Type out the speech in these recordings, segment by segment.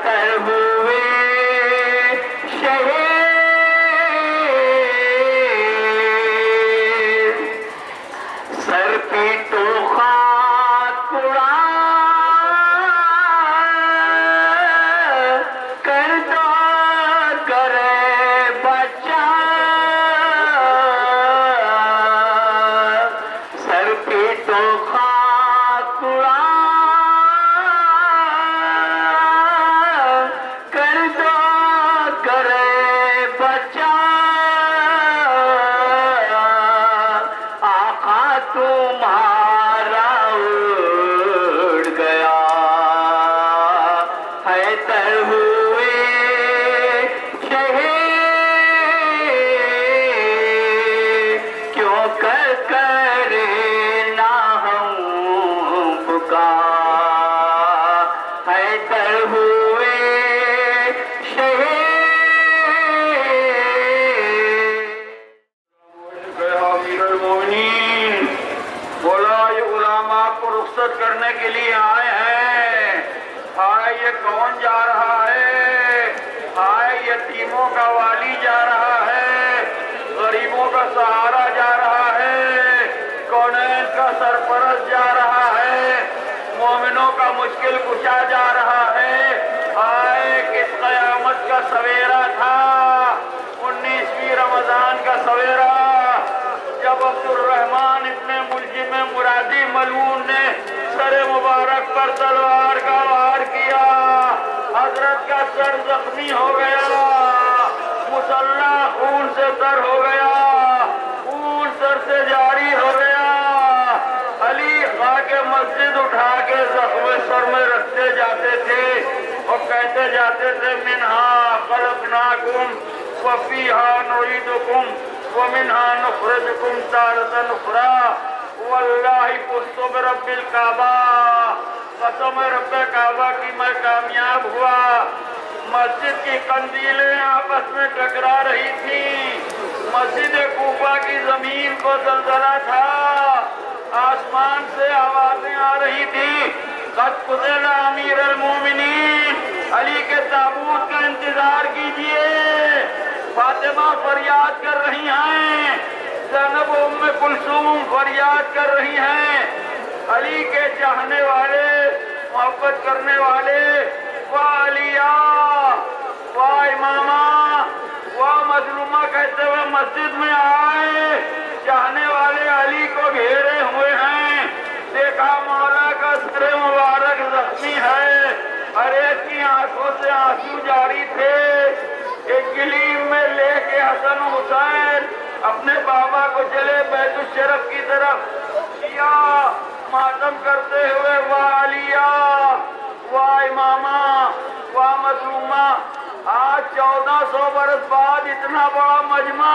تر ہوئے شہید سر پیٹو خاک اڑا کر دو کرے بچہ سر پیٹو خاک اڑا کر دو کرے بچہ آقا تمہارا اڑ گیا ہے تر ہوئے شہید کیوں کر کرے نہ ہم پکار ہے تر ہوئے شہید امیر المومنین بولا یہ غلام آپ کو رخصت کرنے کے لیے آئے ہیں آئے یہ کون جا رہا ہے آئے یتیموں کا والی جا رہا ہے غریبوں کا سہارا جا رہا ہے کونین کا سرپرست جا رہا ہے مومنوں کا مشکل کشا جا رہا ہے آئے کس قیامت کا سویرا تھا 19ویں رمضان کا سویرا جب عبد الرحمن ابن ملجم مرادی ملعون نے سر مبارک پر تلوار کا وار کیا حضرت کا سر زخمی ہو گیا مسلح خون سے تر ہو گیا خون سر سے جاری ہو گیا علی خاک مسجد اٹھا کے زخم سر میں رکھتے جاتے تھے اور کہتے جاتے تھے منہا خلقناکم وفیہا نعیدکم ومنها نخرجكم تارة أخرى واللہ فزت برب الکعبہ قسم رب کعبہ کی میں کامیاب ہوا مسجد کی قندیلیں آپس میں ٹکرا رہی تھیں مسجد کوفہ کی زمین کو زلزلہ تھا آسمان سے آوازیں آ رہی تھی قد قتل امیر المومنین علی کے تابوت کا انتظار کیجئے فاطمہ فریاد کر رہی ہیں زینب ام کلثوم فریاد کر رہی ہیں علی کے چاہنے والے محبت کرنے والے واہ علیہ واہ امامہ واہ مظلومہ کہتے ہوئے مسجد میں آئے چاہنے والے علی کو گھیرے ہوئے ہیں دیکھا مولا کا سر مبارک زخمی ہے ہر ایک کی آنکھوں سے آنسو جاری تھے ایک گلیم میں لے کے حسن حسین اپنے بابا کو چلے بیت الشرف کی طرف کیا ماتم کرتے ہوئے واہ علیہ واہ امامہ واہ مظلومہ آج 1400 برس بعد اتنا بڑا مجمع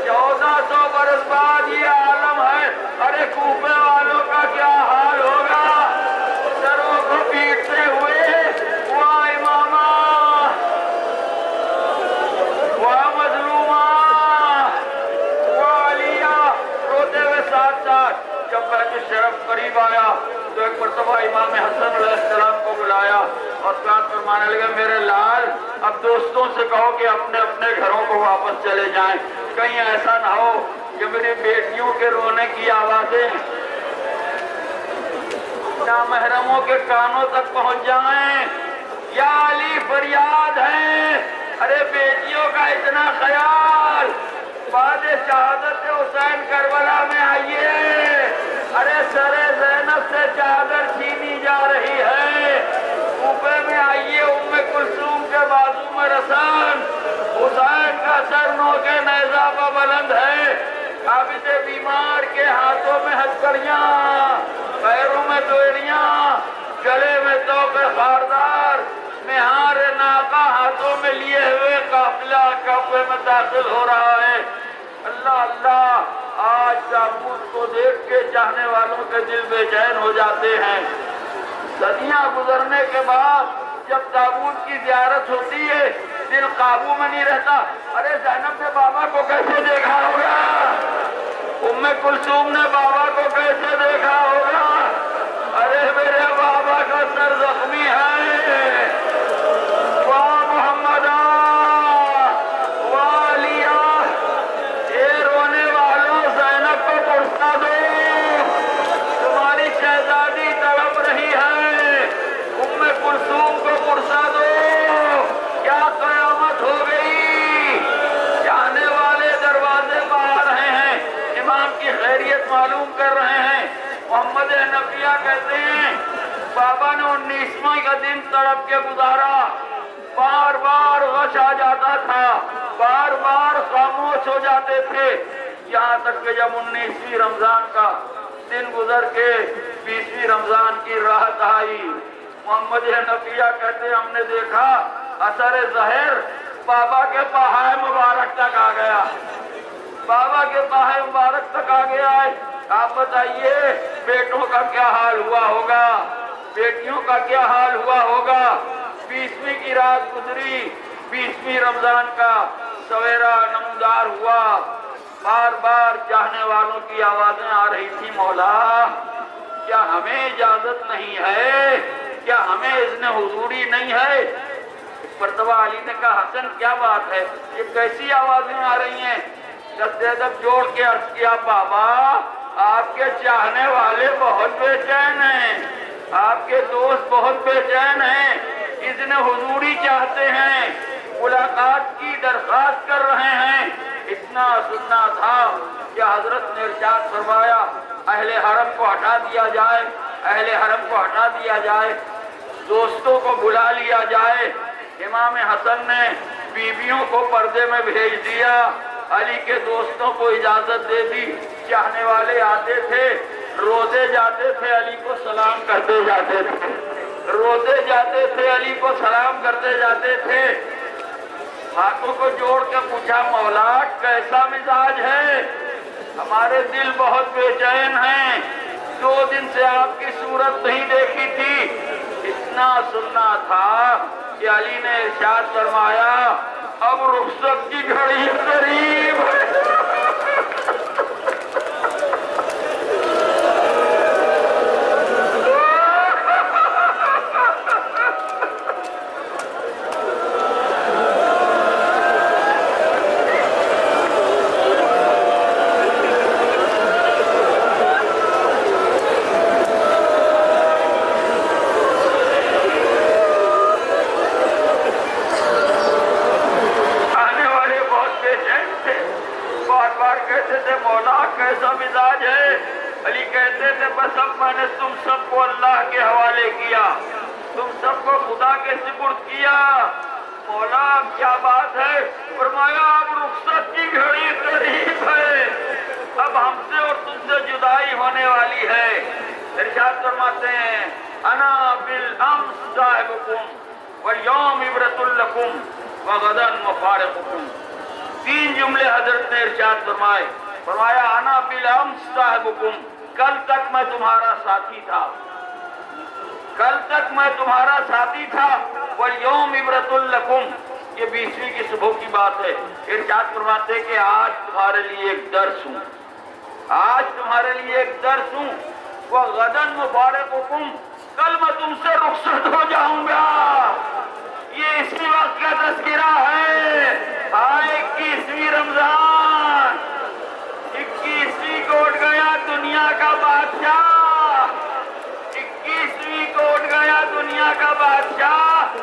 1400 برس بعد یہ عالم ہے ارے کوفے والوں کا کیا حال ہوگا سروں کو پیٹتے ہوئے واہ امامہ واہ مظلومہ واہ علیہ روتے ہوئے ساتھ ساتھ جب بیت الشرف قریب آیا تو ایک مرتبہ امام حسن علیہ السلام کو بلایا اور بات فرمانے لگے میرے لال اب دوستوں سے کہو کہ اپنے اپنے گھروں کو واپس چلے جائیں کہیں ایسا نہ ہو کہ میری بیٹیوں کے رونے کی آوازیں نامحرموں کے کانوں تک پہنچ جائیں یا علی فریاد ہے ارے بیٹیوں کا اتنا خیال بعد شہادت حسین کربلا میں آئیے ارے سر زینب سے چادر چھینی جا رہی ہے کوفے میں آئیے ام کلثوم کے بازو میں رسن حسین کا سر نو کے نیزہ پہ بلند ہے عابد بیمار کے ہاتھوں میں ہتھکڑیاں پیروں میں دوڑیاں گلے میں توق خاردار مہار ناقہ ہاتھوں میں لیے ہوئے قافلہ کعبے میں داخل ہو رہا ہے اللہ اللہ آج تابوت کو دیکھ کے چاہنے والوں کے دل بے چین ہو جاتے ہیں صدیاں گزرنے کے بعد جب تابوت کی زیارت ہوتی ہے دل قابو میں نہیں رہتا ارے زینب نے بابا کو کیسے دیکھا ہوگا ام کلثوم نے بابا کو کیسے دیکھا ہوگا ارے میرے بابا کا سر زخمی ہے بابا نے 19واں کا دن تڑپ کے گزارا، بار بار غش آ جاتا تھا، بار بار خاموش ہو جاتے تھے، یہاں تک کہ جب 19ویں رمضان کا دن گزر کے 20ویں رمضان کی راحت آئی، محمد حنفیہ کہتے ہم نے دیکھا اثر ظاہر بابا کے پاہائے مبارک تک آ گیا، بابا کے پاہائے مبارک تک آ گیا ہے۔ آپ بتائیے بیٹوں کا کیا حال ہوا ہوگا، بیٹیوں کا کیا حال ہوا ہوگا۔ 20ویں کی رات گزری، 20ویں رمضان کا سویرا نمودار ہوا، بار بار چاہنے والوں کی آوازیں آ رہی تھی، مولا کیا ہمیں اجازت نہیں ہے، کیا ہمیں اذن حضوری نہیں ہے۔ مرتبہ علی نے کہا حسن کیا بات ہے، یہ کیسی آوازیں آ رہی ہیں؟ دست ادب جوڑ کے عرض کیا بابا آپ کے چاہنے والے بہت بے چین ہیں، آپ کے دوست بہت بے چین ہیں، اذن حضوری چاہتے ہیں، ملاقات کی درخواست کر رہے ہیں۔ اتنا سننا تھا کہ حضرت نے ارشاد فرمایا اہل حرم کو ہٹا دیا جائے، اہل حرم کو ہٹا دیا جائے، دوستوں کو بلا لیا جائے۔ امام حسن نے بیویوں کو پردے میں بھیج دیا، علی کے دوستوں کو اجازت دے دی، چاہنے والے آتے تھے، روزے جاتے تھے، علی کو سلام کرتے جاتے تھے، روزے جاتے تھے، علی کو سلام کرتے جاتے تھے۔ ہاتھوں کو جوڑ کے پوچھا مولا کیسا مزاج ہے، ہمارے دل بہت بے چین ہیں، 2 دن سے آپ کی صورت نہیں دیکھی تھی۔ اتنا سننا تھا کہ علی نے ارشاد فرمایا اب رخصت کی گھڑی قریب ہے۔ کیسا مزاج ہے؟ علی کہتے تھے بس اب میں نے تم سب کو اللہ کے حوالے کیا، تم سب کو خدا کے سپرد کیا۔ مولا اب کیا بات ہے؟ فرمایا اب رخصت کی گھڑی قریب ہے، اب ہم سے اور تم سے جدائی ہونے والی ہے۔ ارشاد فرماتے ہیں انا بالامس صاحبکم والیوم عبرۃ لکم وغدا مفارقکم۔ 3 جملے حضرت نے ارشاد فرمائے، فرمایا انا بالامس صاحبکم، کل تک میں تمہارا ساتھی تھا، کل تک میں تمہارا ساتھی تھا، والیوم عبرۃ لکم، یہ 20ویں کی صبح کی بات ہے۔ ارشاد فرماتے کہ آج تمہارے لیے ایک درس ہوں، آج تمہارے لیے ایک درس ہوں، وغدا مفارقکم، کل میں تم سے رخصت ہو جاؤں گا۔ یہ اسی وقت کا تذکرہ ہے۔ 21ویں رمضان، 21ویں کو اٹھ گیا دنیا کا بادشاہ، 21ویں کو اٹھ گیا دنیا کا بادشاہ۔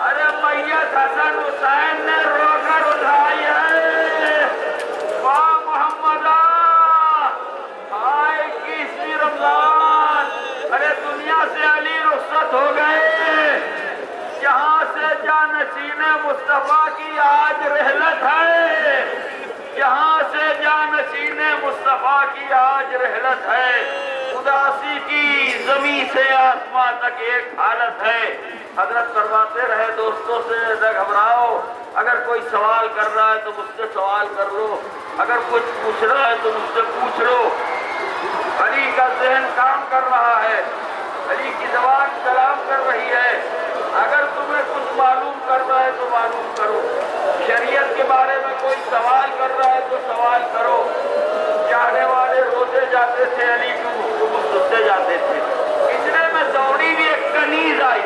ارے میت حسن حسین نے رو کر اٹھائی ہے، واہ محمد، 21ویں رمضان، ارے دنیا سے علی رخصت ہو گئے، یہاں سے جانشین مصطفیٰ کی آج رحلت ہے، یہاں سے جانشین مصطفیٰ کی آج رحلت ہے۔ اداسی کی زمین سے آسمان تک ایک حالت ہے۔ حضرت فرماتے رہے دوستوں سے نہ گھبراؤ، اگر کوئی سوال کر رہا ہے تو مجھ سے سوال کر لو، اگر کچھ پوچھ رہا ہے تو مجھ سے پوچھ لو۔ علی کا ذہن کام کر رہا ہے، علی کی زبان کلام کر رہی ہے، اگر تمہیں کچھ معلوم کرنا ہے تو معلوم کرو، شریعت کے بارے میں کوئی سوال کر رہا ہے تو سوال کرو۔ چاہنے والے روتے جاتے تھے، علی کی گفتگو سنتے جاتے تھے۔ اتنے میں دوڑی بھی ایک کنیز آئی،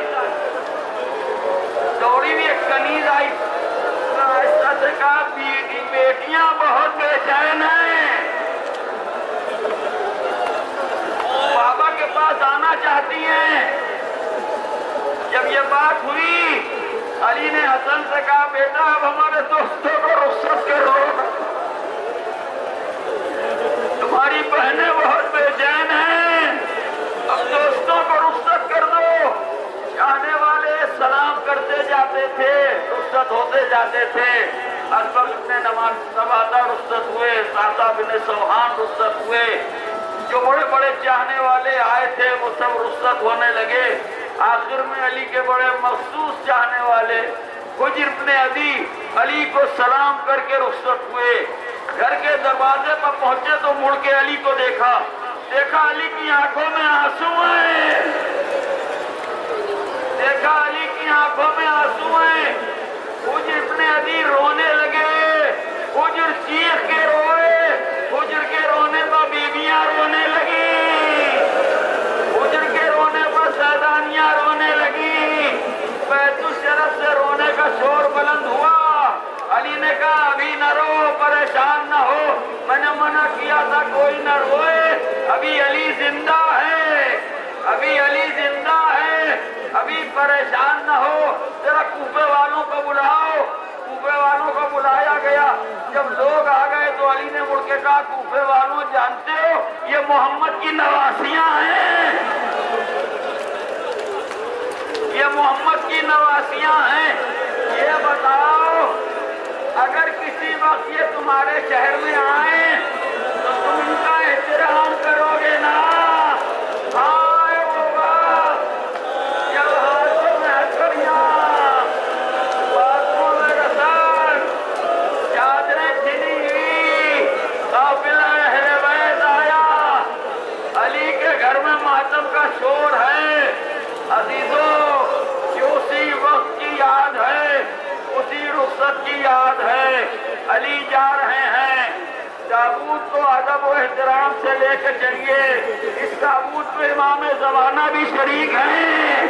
دوڑی بھی ایک کنیز آئی، ایسا سے کہا بیٹیاں بہت بے چین ہیں، بابا کے پاس آنا چاہتی ہیں۔ جب یہ بات ہوئی علی نے حسن سے کہا بیٹا اب ہمارے دوستوں کو رخصت کرو، تمہاری بہنیں بہت بے چین ہیں، اب دوستوں کو رخصت کر دو۔ رخصت ہوتے جاتے تھے. اسبغ ابن نباتہ رخصت ہوئے, سعدہ بن سوحان رخصت ہوئے, جو بڑے بڑے چاہنے والے آئے تھے وہ سب رخصت ہونے لگے. آخر میں علی کے بڑے مخصوص چاہنے والے حجر بن عدی علی کو سلام کر کے رخصت ہوئے. گھر کے دروازے پر پہنچے تو مڑ کے علی کو دیکھا علی کی آنکھوں میں آنسو ہیں, دیکھا علی کی آنکھوں میں آنسو ہیں. حجر بن عدی رونے لگے, حجر چیخ کے روئے, حجر کے رونے پر بیویاں رونے لگی, حجر کے رونے پر سیدانیاں رونے لگی. بیت الشرف سے رونے کا شور بلند ہوا. علی نے کہا ابھی نہ رو, پریشان نہ ہو, میں نے منع کیا تھا کوئی نہ روئے. ابھی علی زندہ ہے, ابھی علی زندہ ہے, ابھی پریشان نہ ہو. ذرا کوفے والوں کو بلاؤ. کوفے والوں کو بلایا گیا. جب لوگ آ گئے تو علی نے مڑ کے کہا کوفے والوں جانتے ہو یہ محمد کی نواسیاں ہیں, یہ محمد کی نواسیاں ہیں. یہ بتاؤ اگر کسی وقت یہ تمہارے شہر میں آئیں تو تم ان کا احترام کرو گے نا؟ ہائے ہوگا جب ہاتھوں میں ہتھوڑیاں, باتوں میں رسن, چادریں چھنی ہوئی, قافلہ اہل بیت آیا. علی کے گھر میں ماتم کا شور ہے. عزیزوں یہ اسی وقت کی یاد ہے, اسی رخصت کی یاد ہے. علی جا رہے ہیں. تابوت کو ادب و احترام سے لے کے چلیے. اس تابوت میں امام زمانہ بھی شریک ہیں,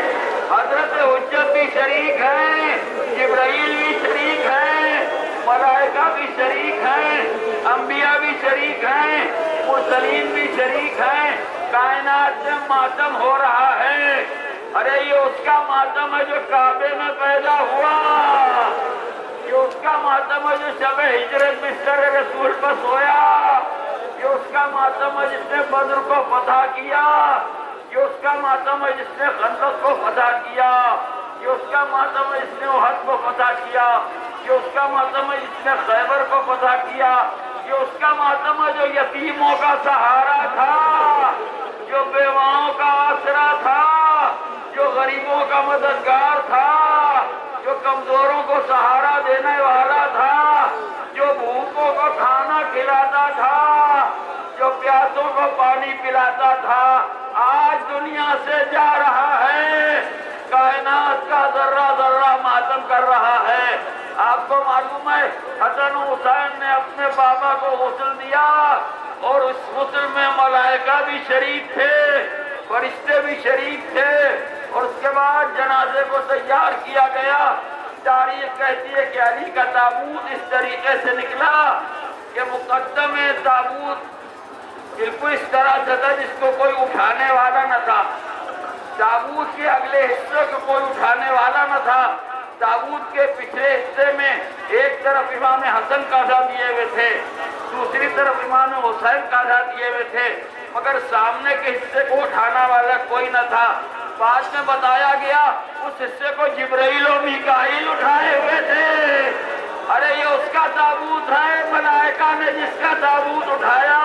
حضرت حجت بھی شریک ہیں, جبرائیل بھی شریک ہیں, ملائکہ بھی شریک ہیں, انبیاء بھی شریک ہیں, مرسلین بھی شریک ہیں. کائنات میں ماتم ہو رہا ہے. ارے یہ اس کا ماتم ہے جو کعبے میں پیدا ہوا, یہ اس کا ماتم ہے جو شب ہجرت بستر رسول پر سویا, یہ اس کا ماتم ہے جس نے بدر کو فتح کیا, یہ اس کا ماتم ہے جس نے خندق کو فتح کیا, یہ اس کا ماتم ہے جس نے احد کو فتح کیا, یہ اس کا ماتم ہے جس نے خیبر کو فتح کیا, یہ اس کا ماتم ہے جو یتیموں کا سہارا تھا, جو بیواؤں کا آسرا تھا, جو غریبوں کا مددگار تھا, جو کمزوروں کو سہارا دینے والا تھا, جو بھوکوں کو کھانا کھلاتا تھا, جو پیاسوں کو پانی پلاتا تھا, آج دنیا سے جا رہا ہے. کائنات کا ذرہ ذرہ ماتم کر رہا ہے. آپ کو معلوم ہے حسن حسین نے اپنے بابا کو غسل دیا اور اس غسل میں ملائکہ بھی شریک تھے, فرشتے بھی شریک تھے, اور اس کے بعد جنازے کو تیار کیا گیا. تاریخ کہتی ہے کہ علی کا تابوت اس طریقے سے نکلا کہ مقدم تابوت بالکل اس طرح سے تھا جس کو کوئی اٹھانے والا نہ تھا. تابوت کے اگلے حصے کو کوئی اٹھانے والا نہ تھا. تابوت کے پچھلے حصے میں ایک طرف امام حسن کاندھا دیے ہوئے تھے, دوسری طرف امام حسین کاندھا دیے ہوئے تھے, مگر سامنے کے حصے کو اٹھانا والا کوئی نہ تھا. بعد میں بتایا گیا اس حصے کو جبرائیل و میکائیل اٹھائے ہوئے تھے. ارے یہ اس کا تابوت ہے, ملائکہ نے جس کا تابوت اٹھایا,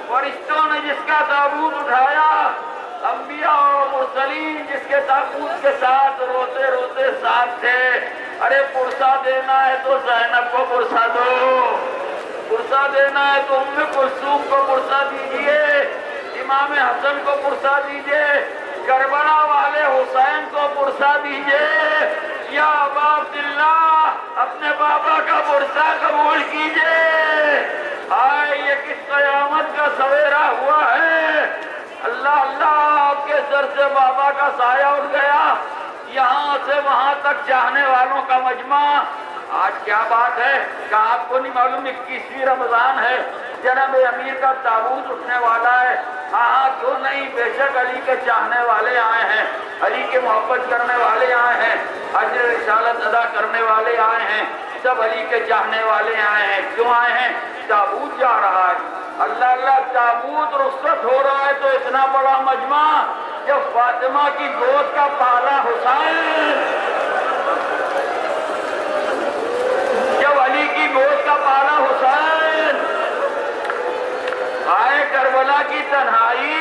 فرشتوں نے جس کا تابوت اٹھایا, انبیاء و مرسلین جس کے تابوت کے ساتھ روتے روتے ساتھ تھے. ارے پرسہ دینا ہے تو زینب کو پرسہ دو, پرسہ دینا ہے تو ام کلثوم کو پرسہ دیجئے, امام حسن کو پرسہ دیجئے, کربلا والے حسین کو پرسہ دیجئے. یا ابا عبداللہ اپنے بابا کا پرسہ قبول کیجئے. آئے یہ کس قیامت کا سویرا ہوا ہے. اللہ اللہ آپ کے سر سے بابا کا سایہ اٹھ گیا, یہاں سے وہاں تک چاہنے والوں کا مجمع. آج کیا بات ہے کہ آپ کو نہیں معلوم 21ویں رمضان ہے, جناب امیر کا تابوت اٹھنے والا ہے. ہاں کیوں نہیں, بے شک علی کے چاہنے والے آئے ہیں, علی کے محبت کرنے والے آئے ہیں, اجر رسالت ادا کرنے والے آئے ہیں, سب علی کے چاہنے والے آئے ہیں. کیوں آئے ہیں؟ تابوت جا رہا ہے. اللہ اللہ, تابوت رخصت ہو رہا ہے تو اتنا بڑا مجمع. جب فاطمہ کی گود کا پالا حسین, کربلا کی تنہائی،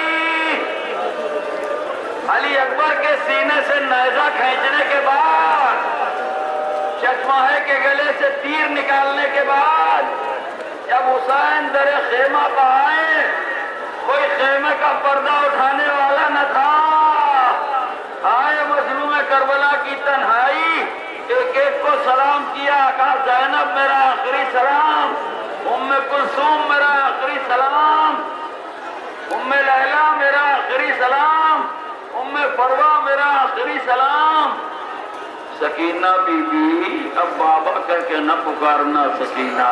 علی اکبر کے سینے سے نیزہ کھینچنے کے بعد، چچماہے کے گلے سے تیر نکالنے کے بعد، جب حسین در خیمہ پہ آئے، کوئی خیمے کا پردہ اٹھانے والا نہ تھا۔ آئے مظلوم کربلا کی تنہائی، ایک ایک کو سلام کیا، کہا زینب میرا آخری سلام، ام کلثوم میرا آخری سلام، ام لیلا میرا آخری سلام، ام فروہ میرا آخری سلام۔ سکینہ بی بی اب بابا کر کے نہ پکارنا سکینہ،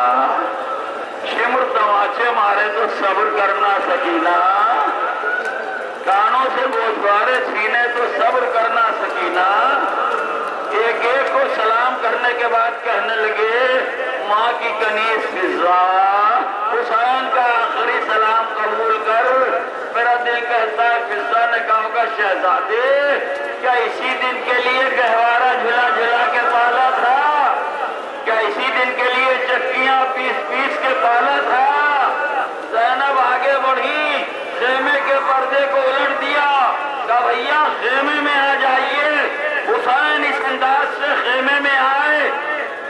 شمر تماچے مارے تو صبر کرنا سکینہ، کانوں سے گوشوارے چھینے تو صبر کرنا سکینہ۔ ایک ایک کو سلام کرنے کے بعد کہنے لگے ماں کی کنیز فضا، حسین کا آخری سلام قبول کر۔ میرا دل کہتا ہے فضا نے کہا ہوگا شہزادے کیا اسی دن کے لیے گہوارہ جھلا جھلا کے پالا تھا؟ کیا اسی دن کے لیے چکیاں پیس پیس کے پالا تھا؟ زینب آگے بڑھی، خیمے کے پردے کو الٹ دیا، کہا بھیا خیمے میں آ جائیے۔ حسین اس انداز سے خیمے میں آئے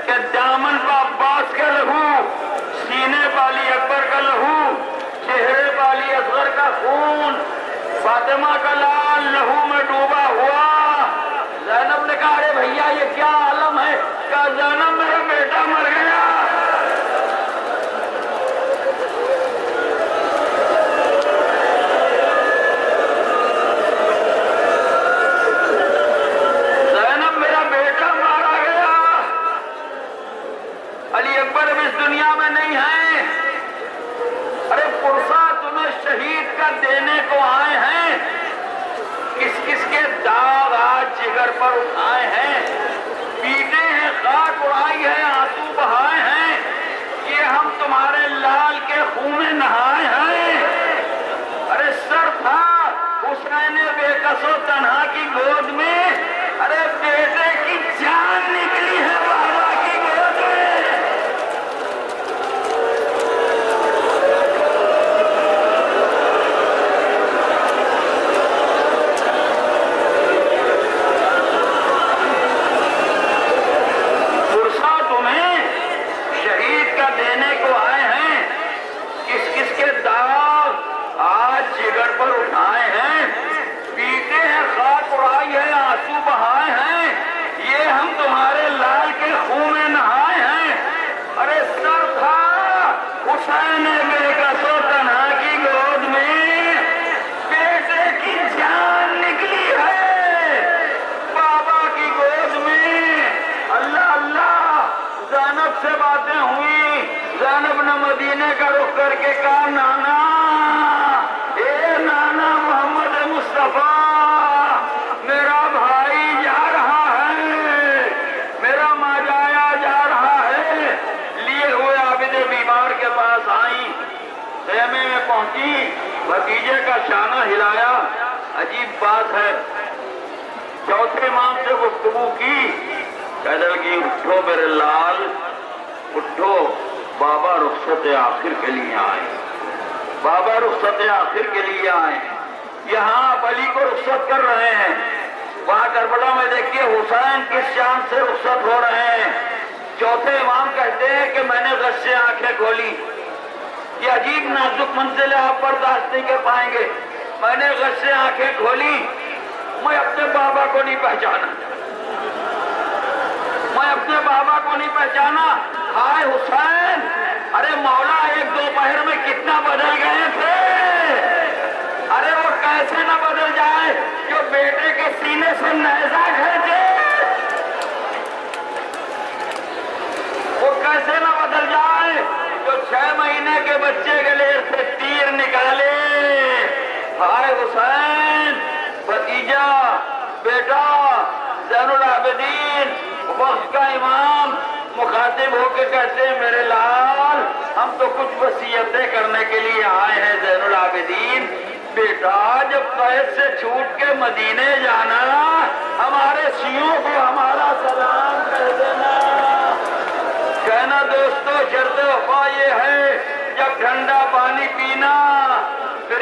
کہ دامن پہ عباس کا لہو، سینے پہ علی اکبر کا لہو، چہرے پہ علی اصغر کا خون، فاطمہ کا لال لہو میں ڈوبا ہوا۔ زینب نے کہا ارے بھیا یہ کیا عالم ہے؟ کہا زینب میرا بیٹا مر گیا۔ زینب میرا بیٹا مارا گیا، علی اکبر اب اس دنیا میں نہیں ہے۔ ارے پرسا تمہیں شہید کا دینے کو آئے ہیں، کس کس کے داغ آج جگر پر اٹھائے ہیں، پیٹے ہیں، خاک اڑائی ہے، آنسو بہائے ہیں، یہ ہم تمہارے لال کے خون میں نہائے ہیں۔ ارے سر تھا حسین بے کس و تنہا کی گود میں، ارے بیٹے کی جان نکلی ہے بابا کی گود میں۔ دینے کو آئے ہیں، کس کس کے داغ آج جگر پر اٹھائے ہیں، پیٹے ہیں، خاک اڑائی ہے، آنسو بہائے ہیں، یہ ہم تمہارے لال کے خون میں نہائے ہیں۔ ارے سر تھا حسین بے کس و تنہا کی گود میں، بیٹے کی جان نکلی ہے بابا کی گود میں۔ اللہ اللہ، زینب سے باتیں ہوئی، زینب نے مدینے کا رخ کر کے کہا نانا، اے نانا محمد مصطفیٰ، میرا بھائی جا رہا ہے، میرا ماجایا جا رہا ہے۔ لیے ہوئے عابد بیمار کے پاس آئیں، خیمے میں پہنچی، بھتیجے کا شانہ ہلایا، عجیب بات ہے، چوتھے امام سے گفتگو کی، کہنے لگی اٹھو میرے لال اٹھو، بابا رخصت آخر کے لیے آئے، بابا رخصت آخر کے لیے آئے۔ یہاں آپ علی کو رخصت کر رہے ہیں، وہاں کربلا میں دیکھیے حسین کس شان سے رخصت ہو رہے ہیں۔ چوتھے امام کہتے ہیں کہ میں نے غش سے آنکھیں کھولی، یہ عجیب نازک منزل آپ برداشت نہیں کر پائیں گے، میں نے غش سے آنکھیں کھولی، میں اپنے بابا کو نہیں پہچانا، میں اپنے بابا کو نہیں پہچانا۔ ہائے حسین، ارے مولا ایک دوپہر میں کتنا بدل گئے تھے، ارے وہ کیسے نہ بدل جائے جو بیٹے کے سینے سے نیزہ کھینچے، وہ کیسے نہ بدل جائے جو 6 مہینے کے بچے کے لیے سے تیر نکالے۔ ہائے حسین، بھتیجا، بیٹا، زین العابدین، وقت کا امام مخاطب ہو کے کہتے ہیں میرے لال ہم تو کچھ وصیتیں کرنے کے لیے آئے ہیں زین العابدین، بیٹا جب قید سے چھوٹ کے مدینے جانا ہمارے شیعوں کو ہمارا سلام کہہ دینا، کہنا دوستو شرط وفا یہ ہے جب ٹھنڈا پانی پینا پھر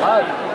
Hadi.